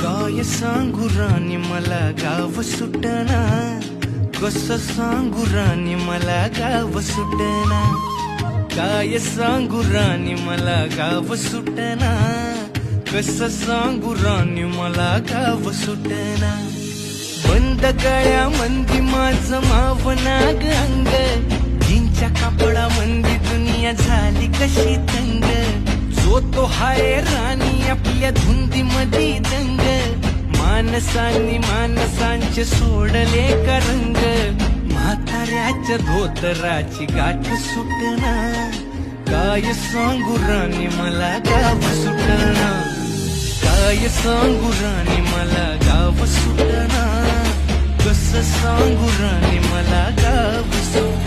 काय सांगू राणी मला गाव सुटना, कसं सांगू राणी मला गाव सुटना. काय सांगू राणी मला गाव सुटना, कसं सांगू राणी मला गाव सुटना. बंद गळ्यामंदी माझं मावना अंग, जीनच्या कापडामंदी दुनिया झाली कशी तंग. जो तो हाय राणी आपल्या धुंदीमध्ये दंग, माणसांनी माणसांचे सोडले का रंग. म्हाताऱ्याच्या धोतराची गाठ सुटना, काय सांगू राणी मला गाव सुटना. काय सांगू राणी मला गाव सुटना, कसं सांगू राणी मला गाव सुटना.